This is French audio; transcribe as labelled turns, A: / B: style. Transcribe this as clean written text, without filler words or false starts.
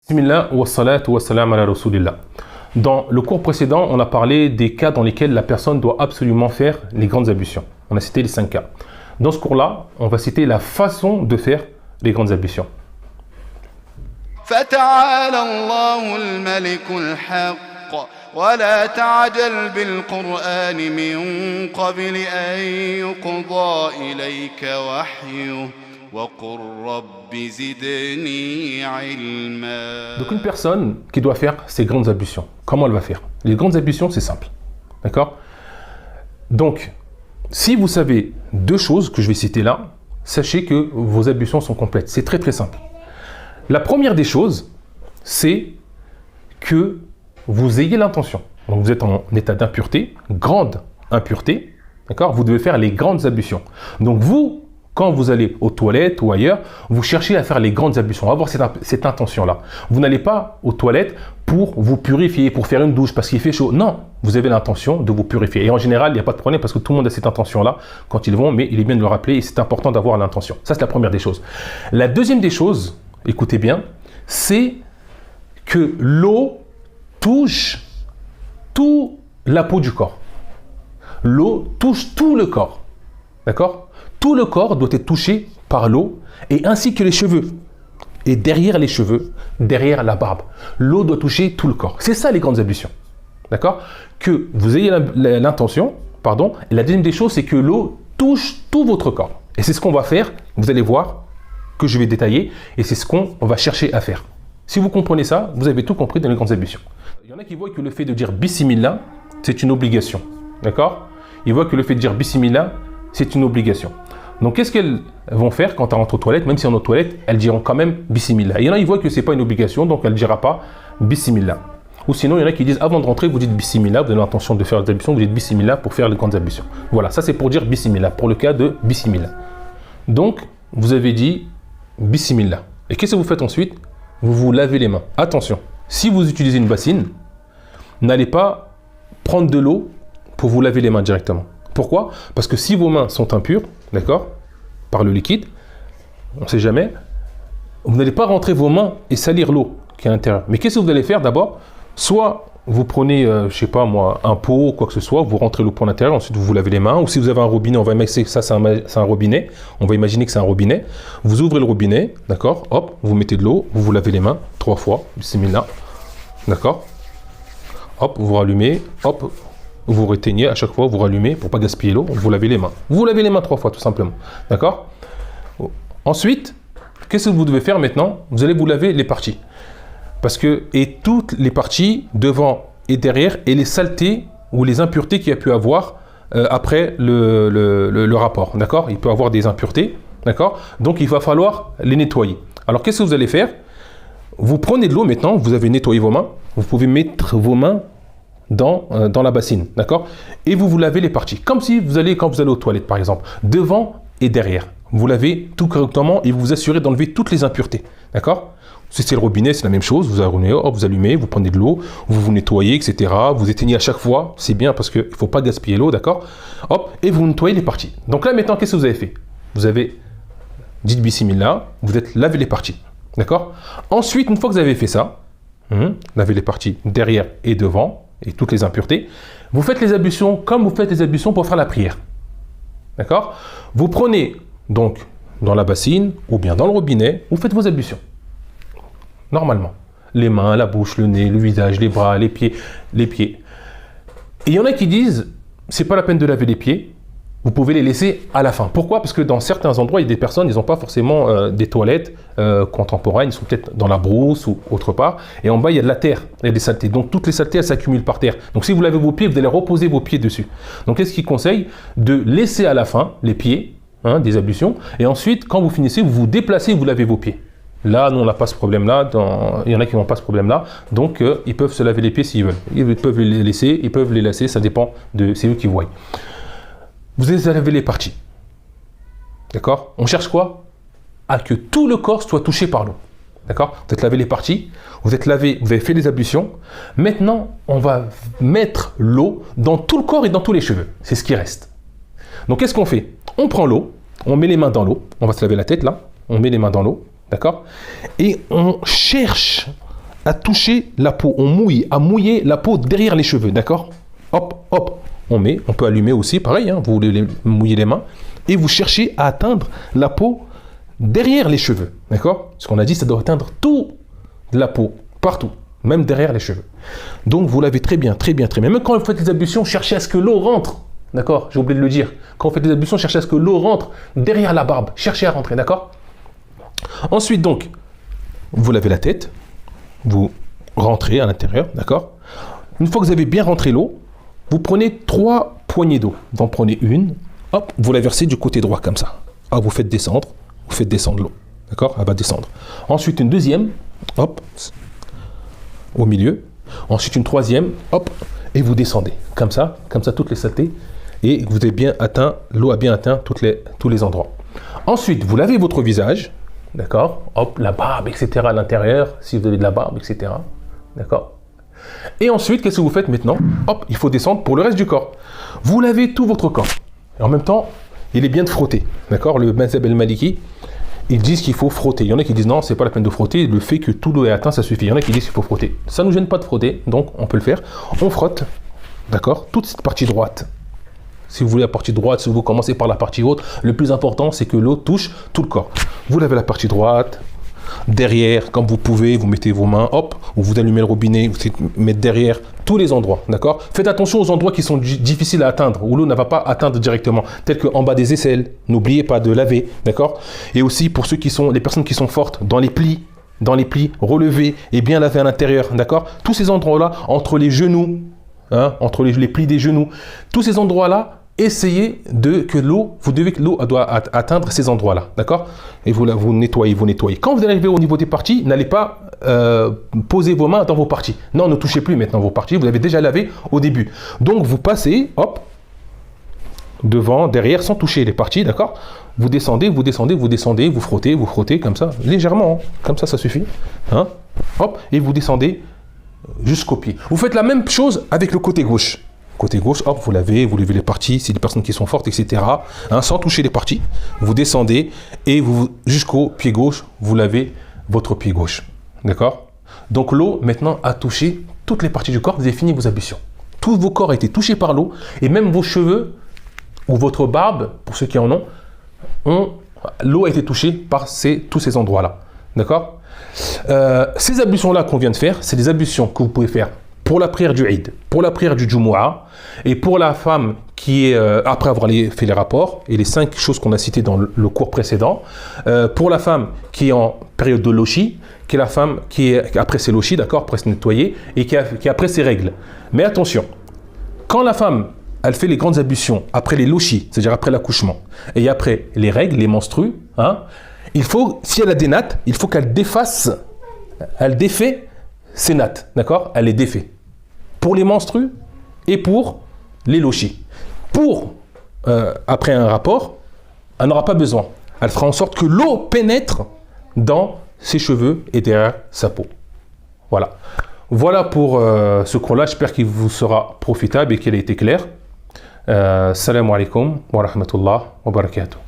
A: Bismillah wa salatu wa salam ala rasulillah. Dans le cours précédent, on a parlé des cas dans lesquels la personne doit absolument faire les grandes ablutions. On a cité les 5 cas. Dans ce cours-là, on va citer la façon de faire les grandes ablutions.
B: فتعالى الله الملك الحق ولا تعجل بالقرآن من قبل أن يقضى إليك وحيه وقل رب زدني علما.
A: Donc une personne qui doit faire ces grandes ablutions, comment elle va faire? Les grandes ablutions, c'est simple. D'accord? Donc, si vous savez deux choses que je vais citer là, sachez que vos ablutions sont complètes. C'est très très simple. La première des choses, c'est que vous ayez l'intention. Donc vous êtes en état d'impureté, grande impureté, d'accord? Vous devez faire les grandes ablutions. Donc vous, quand vous allez aux toilettes ou ailleurs, vous cherchez à faire les grandes ablutions, avoir cette intention-là. Vous n'allez pas aux toilettes pour vous purifier, pour faire une douche parce qu'il fait chaud. Non, vous avez l'intention de vous purifier. Et en général, il n'y a pas de problème parce que tout le monde a cette intention-là quand ils vont, mais il est bien de le rappeler et c'est important d'avoir l'intention. Ça, c'est la première des choses. La deuxième des choses, écoutez bien, c'est que l'eau touche toute la peau du corps. L'eau touche tout le corps. D'accord? Tout le corps doit être touché par l'eau et ainsi que les cheveux. Et derrière les cheveux, derrière la barbe, l'eau doit toucher tout le corps. C'est ça les grandes ablutions. D'accord? Que vous ayez l'intention, pardon. Et la deuxième des choses, c'est que l'eau touche tout votre corps. Et c'est ce qu'on va faire. Vous allez voir que je vais détailler et c'est ce qu'on va chercher à faire. Si vous comprenez ça, vous avez tout compris dans les grandes ablutions. Il y en a qui voient que le fait de dire Bismillah, c'est une obligation. D'accord? Ils voient que le fait de dire Bismillah, c'est une obligation. Donc qu'est-ce qu'elles vont faire quand elles rentrent aux toilettes? Même si elles sont aux toilettes, elles diront quand même Bismillah. Il y en a qui voient que ce n'est pas une obligation, donc elles ne diront pas Bismillah. Ou sinon, il y en a qui disent avant de rentrer, vous dites Bismillah, vous avez l'intention de faire les ablutions, vous dites Bismillah pour faire les grandes ablutions. Voilà, ça c'est pour dire Bismillah, pour le cas de Bismillah. Donc, vous avez dit Bismillah. Et qu'est-ce que vous faites ensuite? Vous vous lavez les mains. Attention, si vous utilisez une bassine, n'allez pas prendre de l'eau pour vous laver les mains directement. Pourquoi? Parce que si vos mains sont impures, d'accord, par le liquide, on ne sait jamais, vous n'allez pas rentrer vos mains et salir l'eau qui est à l'intérieur. Mais qu'est-ce que vous allez faire d'abord? Soit vous prenez, je ne sais pas moi, un pot ou quoi que ce soit, vous rentrez l'eau pour l'intérieur, ensuite vous vous lavez les mains. Ou si vous avez un robinet, on va imaginer que ça c'est un robinet. On va imaginer que c'est un robinet. Vous ouvrez le robinet, d'accord, hop, vous mettez de l'eau, vous vous lavez les mains 3 fois, bismillah, d'accord. Hop, vous rallumez, hop, vous réteignez à chaque fois, vous rallumez pour pas gaspiller l'eau, vous lavez les mains. Vous lavez les mains 3 fois tout simplement, d'accord. Ensuite, qu'est-ce que vous devez faire maintenant? Vous allez vous laver les parties. Parce que, et toutes les parties devant et derrière, et les saletés ou les impuretés qu'il y a pu avoir après le rapport, d'accord? Il peut y avoir des impuretés, d'accord? Donc il va falloir les nettoyer. Alors qu'est-ce que vous allez faire? Vous prenez de l'eau maintenant, vous avez nettoyé vos mains, vous pouvez mettre vos mains dans la bassine, d'accord? Et vous vous lavez les parties, comme si quand vous allez aux toilettes par exemple, devant et derrière. Vous lavez tout correctement et vous vous assurez d'enlever toutes les impuretés, d'accord? Si c'est le robinet, c'est la même chose, vous allumez, vous prenez de l'eau, vous vous nettoyez, etc. Vous éteignez à chaque fois, c'est bien parce qu'il ne faut pas gaspiller l'eau, d'accord? Hop, et vous nettoyez les parties. Donc là maintenant, qu'est-ce que vous avez fait? Vous avez dit Bismillah, vous êtes lavé les parties, d'accord? Ensuite, une fois que vous avez fait ça, laver les parties derrière et devant, et toutes les impuretés, vous faites les ablutions comme vous faites les ablutions pour faire la prière, d'accord? Vous prenez donc dans la bassine ou bien dans le robinet, vous faites vos ablutions. Normalement. Les mains, la bouche, le nez, le visage, les bras, les pieds. Et il y en a qui disent, c'est pas la peine de laver les pieds, vous pouvez les laisser à la fin. Pourquoi? Parce que dans certains endroits, il y a des personnes, ils n'ont pas forcément des toilettes contemporaines, ils sont peut-être dans la brousse ou autre part, et en bas, il y a de la terre, il y a des saletés. Donc toutes les saletés, elles s'accumulent par terre. Donc si vous lavez vos pieds, vous allez reposer vos pieds dessus. Donc qu'est-ce qu'il conseille? De laisser à la fin les pieds, des ablutions, et ensuite, quand vous finissez, vous vous déplacez et vous lavez vos pieds. Là, nous, on n'a pas ce problème-là. Il y en a qui n'ont pas ce problème-là. Donc, ils peuvent se laver les pieds s'ils veulent. Ils peuvent les laisser, ils peuvent les laisser. Ça dépend c'est eux qui voient. Vous allez laver les parties. D'accord? On cherche quoi? À que tout le corps soit touché par l'eau. D'accord? Vous êtes lavé les parties. Vous avez fait les ablutions. Maintenant, on va mettre l'eau dans tout le corps et dans tous les cheveux. C'est ce qui reste. Donc, qu'est-ce qu'on fait? On prend l'eau. On met les mains dans l'eau. On va se laver la tête là. On met les mains dans l'eau. D'accord? Et on cherche à toucher la peau, on mouille, à mouiller la peau derrière les cheveux, d'accord? Hop, hop, on met, on peut allumer aussi, pareil, hein, vous mouillez les mains, et vous cherchez à atteindre la peau derrière les cheveux, d'accord? Ce qu'on a dit, ça doit atteindre toute la peau, partout, même derrière les cheveux. Donc vous l'avez très bien, très bien, très bien. Même quand vous faites les ablutions, cherchez à ce que l'eau rentre, d'accord? J'ai oublié de le dire. Quand vous faites les ablutions, cherchez à ce que l'eau rentre derrière la barbe, cherchez à rentrer, d'accord? Ensuite donc, vous lavez la tête, vous rentrez à l'intérieur, d'accord? Une fois que vous avez bien rentré l'eau, vous prenez 3 poignées d'eau. Vous en prenez une, hop, vous la versez du côté droit comme ça. Ah, vous faites descendre l'eau, d'accord? Elle va descendre. Ensuite une deuxième, hop, au milieu. Ensuite une troisième, hop, et vous descendez comme ça toutes les saletés, et vous avez bien atteint, l'eau a bien atteint tous les endroits. Ensuite, vous lavez votre visage, d'accord? Hop, la barbe, etc. à l'intérieur, si vous avez de la barbe, etc. D'accord? Et ensuite, qu'est-ce que vous faites maintenant? Hop, il faut descendre pour le reste du corps. Vous lavez tout votre corps. Et en même temps, il est bien de frotter. D'accord? Le Mazhab al-Maliki, ils disent qu'il faut frotter. Il y en a qui disent non, c'est pas la peine de frotter. Le fait que tout l'eau est atteint, ça suffit. Il y en a qui disent qu'il faut frotter. Ça ne nous gêne pas de frotter, donc on peut le faire. On frotte, d'accord? Toute cette partie droite. Si vous voulez la partie droite, si vous commencez par la partie haute, le plus important, c'est que l'eau touche tout le corps. Vous lavez la partie droite, derrière, comme vous pouvez, vous mettez vos mains, hop, ou vous allumez le robinet, vous mettez derrière tous les endroits, d'accord? Faites attention aux endroits qui sont difficiles à atteindre, où l'eau ne va pas atteindre directement, tels qu'en bas des aisselles, n'oubliez pas de laver, d'accord? Et aussi pour ceux qui sont, les personnes qui sont fortes, dans les plis, relevez et bien laver à l'intérieur, d'accord? Tous ces endroits-là, entre les genoux, hein, entre les plis des genoux, tous ces endroits-là, essayez que l'eau doit atteindre ces endroits-là, d'accord? Et vous nettoyez. Quand vous allez arriver au niveau des parties, n'allez pas poser vos mains dans vos parties. Non, ne touchez plus maintenant vos parties, vous avez déjà lavé au début. Donc vous passez, hop, devant, derrière, sans toucher les parties, d'accord? Vous descendez, vous frottez, comme ça, légèrement, hein, comme ça suffit, hein? Hop, et vous descendez jusqu'au pied. Vous faites la même chose avec le côté gauche. Côté gauche, hop, vous levez les parties, c'est des personnes qui sont fortes, etc. Hein, sans toucher les parties. Vous descendez et jusqu'au pied gauche, vous lavez votre pied gauche. D'accord? Donc l'eau, maintenant, a touché toutes les parties du corps. Vous avez fini vos ablutions. Tous vos corps ont été touchés par l'eau et même vos cheveux ou votre barbe, pour ceux qui en ont, l'eau a été touchée par tous ces endroits-là. D'accord? Ces ablutions-là qu'on vient de faire, c'est des ablutions que vous pouvez faire pour la prière du Eid, pour la prière du Jumu'ah, et pour la femme qui est, après avoir fait les rapports, et les 5 choses qu'on a citées dans le cours précédent, pour la femme qui est en période de lochi, qui est la femme qui est après ses lochis, d'accord, après se nettoyer, et qui est après ses règles. Mais attention, quand la femme, elle fait les grandes ablutions, après les lochis, c'est-à-dire après l'accouchement, et après les règles, les menstrues, hein, il faut, si elle a des nattes, il faut qu'elle défait ses nattes, d'accord? Elle les défait. Pour les menstrues et pour les lochis. Après un rapport, elle n'aura pas besoin. Elle fera en sorte que l'eau pénètre dans ses cheveux et derrière sa peau. Voilà. Voilà pour ce cours-là. J'espère qu'il vous sera profitable et qu'il a été clair. Salam alaikum wa rahmatullah wa barakatuh.